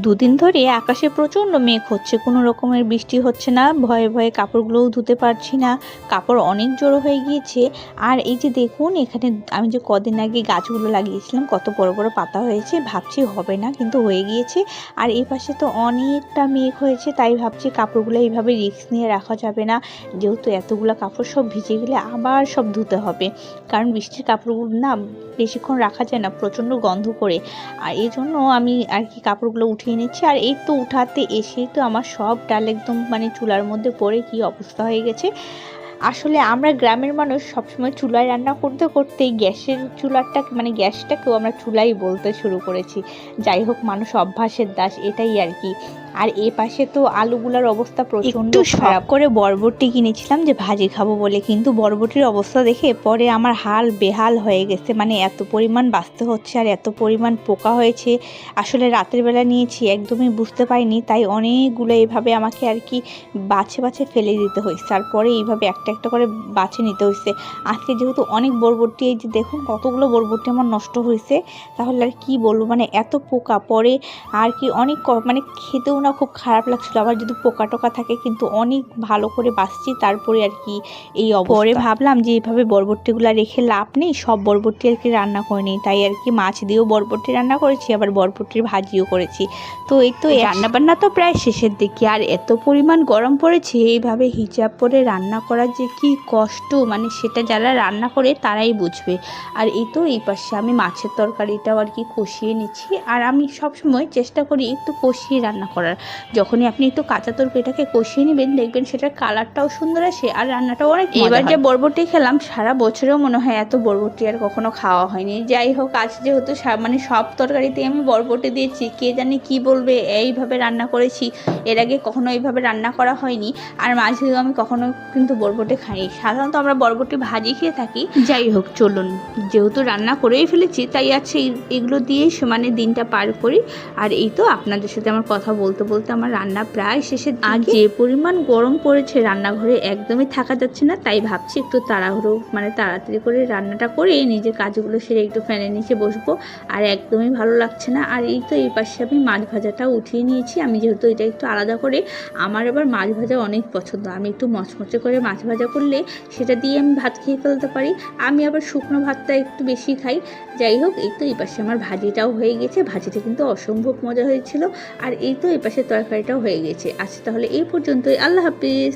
দুদিন ধরে আকাশে প্রচণ্ড মেঘ হচ্ছে, কোনো রকমের বৃষ্টি হচ্ছে না। ভয়ে ভয়ে কাপড়গুলোও ধুতে পারছি না, কাপড় অনেক জড়ো হয়ে গিয়েছে। আর এই যে দেখুন, এখানে আমি যে কদিন আগে গাছগুলো লাগিয়েছিলাম কত বড় বড় পাতা হয়েছে, ভাবছি হবে না কিন্তু হয়ে গিয়েছে। আর এই পাশে তো অনেকটা মেঘ হয়েছে, তাই ভাবছি কাপড়গুলো এইভাবে রিস্ক নিয়ে রাখা যাবে না, যেহেতু এতগুলো কাপড় সব ভিজে গেলে আবার সব ধুতে হবে। কারণ বৃষ্টির কাপড়গুলো না বেশিক্ষণ রাখা যায় না, প্রচণ্ড গন্ধ করে। আর এই জন্য আমি আর কি কাপড়গুলো উঠিয়ে নিচ্ছি। আর এই তো উঠাতে এসেই তো আমার সব ডাল একদম মানে চুলার মধ্যে পড়ে কি অবস্থা হয়ে গেছে। আসলে আমরা গ্রামের মানুষ সবসময় চুলায় রান্না করতে করতেই গ্যাসের চুলাটা মানে গ্যাসটাকেও আমরা চুলাই বলতে শুরু করেছি। যাই হোক, মানুষ অভ্যাসের দাস, এটাই আর কি। আর এ পাশে তো আলুগুলার অবস্থা প্রচণ্ড খারাপ করে বরবটি কিনেছিলাম যে ভাজি খাবো বলে, কিন্তু বরবটির অবস্থা দেখে পরে আমার হাল বেহাল হয়ে গেছে। মানে এত পরিমাণ বাছতে হচ্ছে আর এত পরিমাণ পোকা হয়েছে। আসলে রাতের বেলা নিয়েছি, একদমই বুঝতে পারিনি, তাই অনেকগুলো এভাবে আমাকে আর কি বাছে বাছে ফেলে দিতে হয়েছে। আর পরে এইভাবে একটা একটা করে বাছে নিতে হয়েছে। আজকে যেহেতু অনেক বরবটি, এই যে দেখুন কতগুলো বরবটি আমার নষ্ট হয়েছে, তাহলে আর কি বলবো, মানে এত পোকা পরে আর কি অনেক মানে খেতেও না খুব খারাপ লাগছিল। আবার যদি পোকা টোকা থাকে, কিন্তু অনেক ভালো করে বাছছি তারপরে আর কি এই পরে ভাবলাম যে এইভাবে বরবটিগুলো রেখে লাভ নেই, সব বরবটি আর কি রান্না করে নিই। তাই আর কি মাছ দিয়েও বরবটি রান্না করেছি, আবার বরবটির ভাজিও করেছি। তো এই তো রান্না বান্না তো প্রায় শেষের দিকে। আর এত পরিমাণ গরম পড়েছে, এইভাবে হিজাব পরে রান্না করা যে কি কষ্ট, মানে সেটা যারা রান্না করে তারাই বুঝবে। আর এই তো এই পাশে আমি মাছের তরকারিটাও আর কি কষিয়ে নিচ্ছি। আর আমি সবসময় চেষ্টা করি একটু কষিয়ে রান্না করার। যখনই আপনি একটু কাঁচা তরকারিটাকে কষিয়ে নেবেন, দেখবেন সেটার কালারটাও সুন্দর আসে আর রান্নাটাও অনেক মজা হয়। এবার যে বরবটি খেলাম, সারা বছরেও মনে হয় এত বরবটি আর কখনো খাওয়া হয়নি। যাই হোক, আজ যেহেতু মানে সব তরকারিতে আমি বরবটি দিয়েছি, কে জানে কি বলবে, এইভাবে রান্না করেছি। এর আগে কখনো এইভাবে রান্না করা হয়নি। আর মাঝেও আমি কখনো কিন্তু বরবটি খাইনি, সাধারণত আমরা বরবটি ভাজি খেয়ে থাকি। যাই হোক, চলুন, যেহেতু রান্না করেই ফেলেছি, তাই আছে এগুলো দিয়েই মানে দিনটা পার করি। আর এই তো আপনাদের সাথে আমার কথা বলতে বলতে আমার রান্না প্রায় শেষের দিকে। আর যে পরিমাণ গরম পড়েছে, রান্নাঘরে একদমই থাকা যাচ্ছে না, তাই ভাবছি একটু তাড়াহুড়ো মানে তাড়াতাড়ি করে রান্নাটা করে নিজের কাজগুলো সেরে একটু ফ্যানের নিচে বসবো। আর একদমই ভালো লাগছে না। আর এই তো এই পাশে আমি মাছ ভাজাটাও উঠিয়ে নিয়েছি। আমি যেহেতু এটা একটু আলাদা করে, আমার আবার মাছ ভাজা অনেক পছন্দ। আমি একটু মচমচে করে মাছ ভাজা করলে সেটা দিয়ে আমি ভাত খেয়ে ফেলতে পারি। আমি আবার শুকনো ভাতটা একটু বেশি খাই। যাই হোক, এই তো এই পাশে আমার ভাজিটাও হয়ে গেছে। ভাজিটা কিন্তু অসম্ভব মজা হয়েছিল। আর এই তো এই পাশে তরকারিটাও হয়ে গেছে। আচ্ছা, তাহলে এই পর্যন্তই। আল্লাহ হাফিজ।